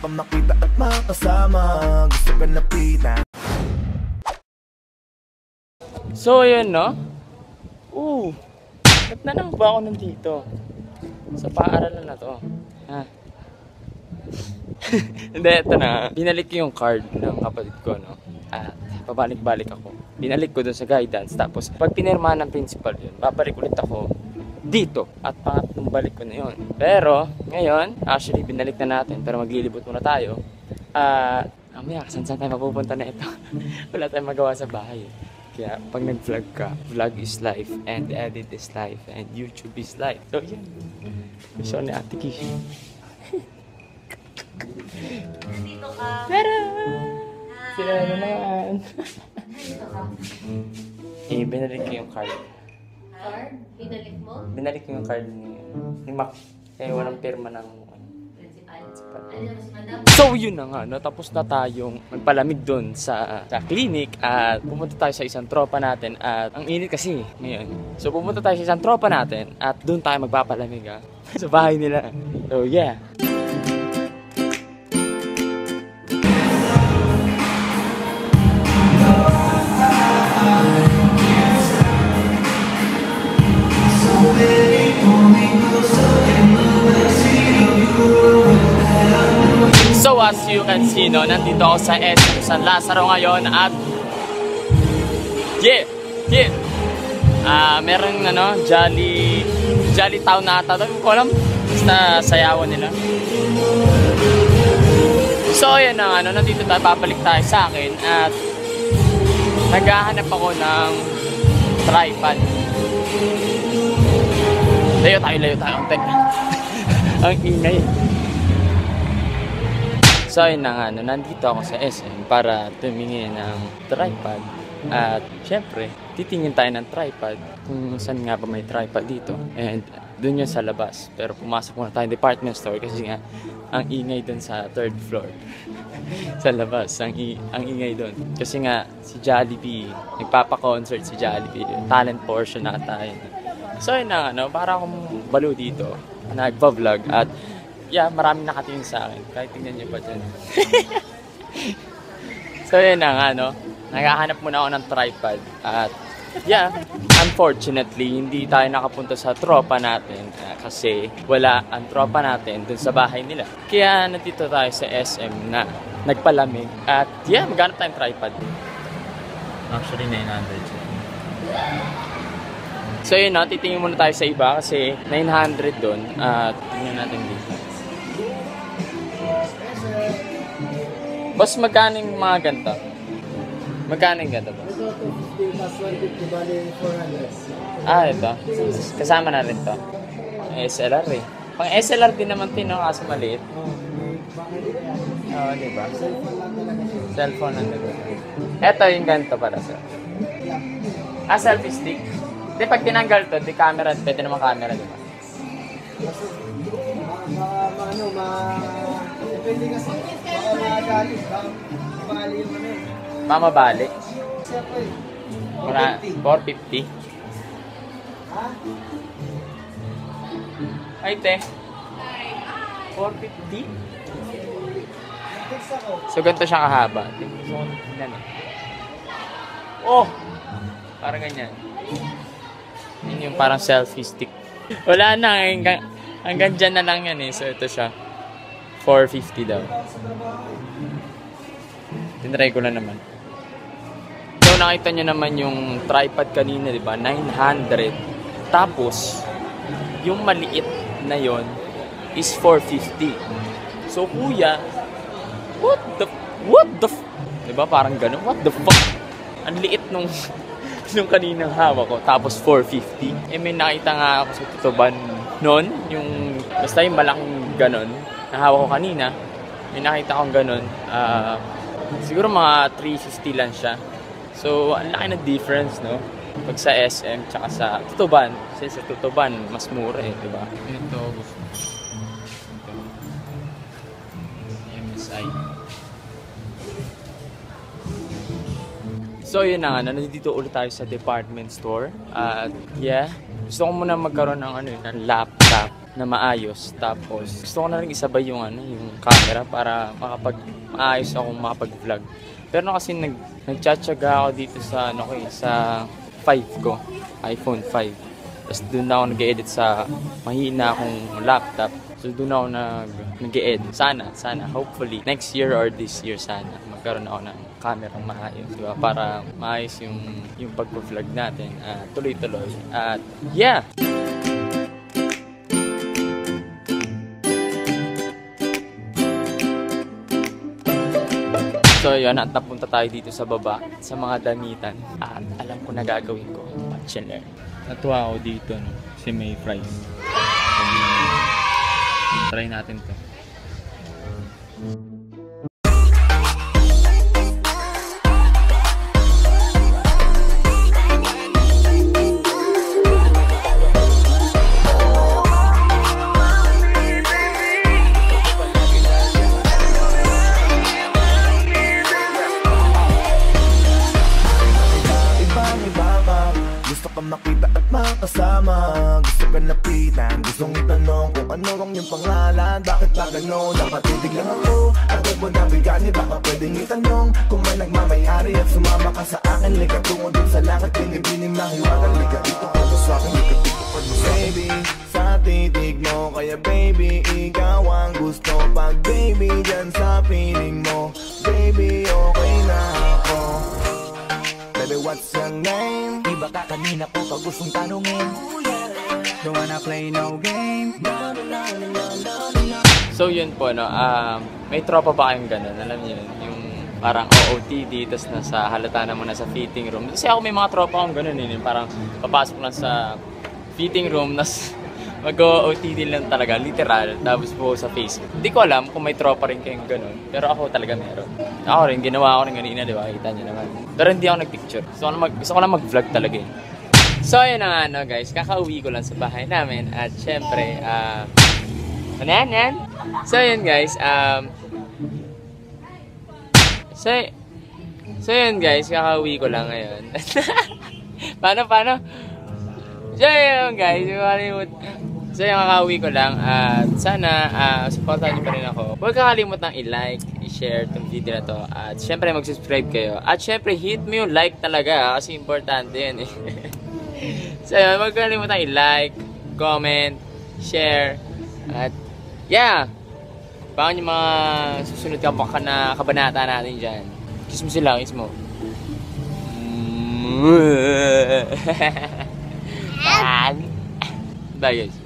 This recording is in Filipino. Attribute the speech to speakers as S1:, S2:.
S1: ka makita at makasama. Gusto ka lapitan.
S2: So, ayun, no? Ba't na lang ba ako nandito? Sa paaralan na to. Ha? Hindi, ito na. Binalik ko yung card ng kapatid ko, no? At pabalik-balik ako. Binalik ko dun sa guidance. Tapos, pag pinirmahan ng principal yun, babalik ulit ako dito. At pangatlong balik ko na yun. Pero, ngayon, actually, binalik na natin. Pero maglilibot muna tayo. Mamaya, saan tayo mapupunta na ito? Wala tayong magawa sa bahay. Kaya, pag nag-vlog ka, vlog is life, and edit is life, and YouTube is life. So, yun. Gusto ni Ate Kish.
S3: Nandito ka.
S2: Tara! Sila na naman.
S3: Nandito ka.
S2: Binalik ko yung card.
S3: Card? Pinalik mo?
S2: Binalik ko yung card ni Mac. Kaya walang pirma ng
S3: Principal. Ano naman si Madam?
S2: So yun na nga, natapos na tayong magpalamig doon sa clinic at pumunta tayo sa isang tropa natin at ang init kasi ngayon. So pumunta tayo sa isang tropa natin at doon tayo magpapalamig sa bahay nila. So yeah. So as you can see, no, nandito ako sa SM San Lazaro ngayon at merong Jolly Town na ata. Hindi ko alam, basta sayawan nila. So yan na, nandito tayo, papalik tayo sa akin at naghahanap ako ng tripod. Layo tayo. Ang ingay. So ayun na nga, nandito ako sa SM para tumingin ng tripod. At syempre, titingin tayo ng tripod kung saan nga ba may tripod dito. And dun yun sa labas. Pero pumasok muna tayo department store kasi nga ang ingay dun sa third floor. Sa labas, ang ingay dun. Kasi nga si Jollibee, nagpapa-concert si Jollibee. Talent portion na tayo. So ayun na nga, para akong balo dito. Nagpa-vlog at yeah, maraming nakatingin sa akin. Kahit tingnan nyo pa dyan. So yun na nga, naghahanap muna ako ng tripod. At yeah, unfortunately, hindi tayo nakapunta sa tropa natin. Kasi wala ang tropa natin dun sa bahay nila. Kaya nandito tayo sa SM na nagpalamig. At yeah, maghanap tayong tripod.
S4: Actually, 900.
S2: So yun, titingin muna tayo sa iba kasi 900 dun. At tingnan natin dito. Boss, magkano yung mga ganito? Magkano yung ganito ba?
S5: Ito, 250 plus 150, bali 400.
S2: Ito. Kasama na rin to. SLR eh. Pang SLR din naman kaso maliit. Oo, diba? Cellphone lang talaga. Ito yung ganito para sir. Selfie stick. Di pag tinanggal to, di camera, pwede naman camera, diba?
S5: Depende kasi, baka magalit, bali yung
S2: Mamabalik.
S5: Siyempre,
S2: 450.
S5: ha?
S2: Ay, te. 450?
S5: Text ako.
S2: So, ganito siya kahaba. Oh! Parang ganyan. Yun yung parang selfie stick. Wala na. Hanggang dyan na lang yan eh. So, ito siya. 450 daw. Tinry ko na naman. So, nakita nyo naman yung tripod kanina, di ba? 900. Tapos, yung maliit na yon is 450. So, kuya, what the diba? Parang ganun. What the fuck? Ang liit nung kaninang hawak ko. Tapos, 450. May nakita nga ako sa tutuban noon. Basta yung malaking ganun. Nahawa ko kanina, may nakita akong ganun. Siguro mga 350 lang siya. So, ang laki ng difference, no? Pag sa SM, tsaka sa tutuban. Kasi sa tutuban, mas mura eh, diba? Ito, gusto. Ito. MSI. So, yun na nga. Nandito ulit tayo sa department store. At, yeah. Gusto ko muna magkaroon ng, ng laptop. na maayos. Tapos gusto ko na rin isabay yung yung camera para maayos akong makapag-vlog. Pero kasi nagtsatsaga ako dito sa sa 5 ko, iPhone 5. Tapos doon na ako nag-edit sa mahina akong laptop. So doon ako nag-edit. Sana, hopefully next year or this year sana magkaroon ako ng camera maayos, diba? Para maayos yung pag-vlog natin. Tuloy-tuloy. At yeah! So yun, at napunta tayo dito sa baba, sa mga damitan. At alam ko na gagawin ko, bachelor. Natuwa ako dito, no? Kasi may fries. Try natin to.
S1: Makita at makasama, gusto ka napitan, gustong itanong kung ano rong yung pangalan. Bakit ba gano'n? Napatitig lang ako at huwag mo nabigani. Baka pwedeng itanong kung may nagmamayari at sumama ka sa akin. Liga tungo dun sa langit, binibining ng hiwagan. Liga dito ka to sa akin, liga dito ka to sa akin. Baby, sa titig mo, kaya baby, ikaw ang gusto. Pag baby, dyan sa piling mo, baby, okay na ako. Baby, what's your name?
S5: Di ba ka kanina ko pag gustong tanungin? Don't wanna play no game.
S2: So yun po, no, may tropa ba kayong ganun? Alam niyo yun, yung parang OOTD, tas nasa halata naman na sa fitting room. Kasi ako may mga tropa akong ganun yun, parang papasok lang sa fitting room, tas mag-OOTD lang talaga, literal, tapos po sa Facebook. Hindi ko alam kung may tropa rin kayong ganun, pero ako talaga meron. Ako rin, ginawa ko rin ganina, di ba? Kita nyo naman. Pero hindi ako nag-picture. Gusto ko lang mag-vlog talaga eh. So ayun na nga, no, guys, kakauwi ko lang sa bahay namin, at syempre, ano yan? So yun guys, so yun guys, kakauwi ko lang ngayon. Paano? So yun guys, so yung kakauwi ko lang, at sana supportahan nyo pa rin ako. Huwag kakalimutan i-like, i-share itong video na to, at syempre mag-subscribe kayo. At syempre hit mo yung like talaga, kasi importante yun eh. So yun, huwag kakalimutan i-like, comment, share, at yeah! Baka yung mga susunod na kabanata natin dyan. Kiss mo sila, kiss mo. Bye guys.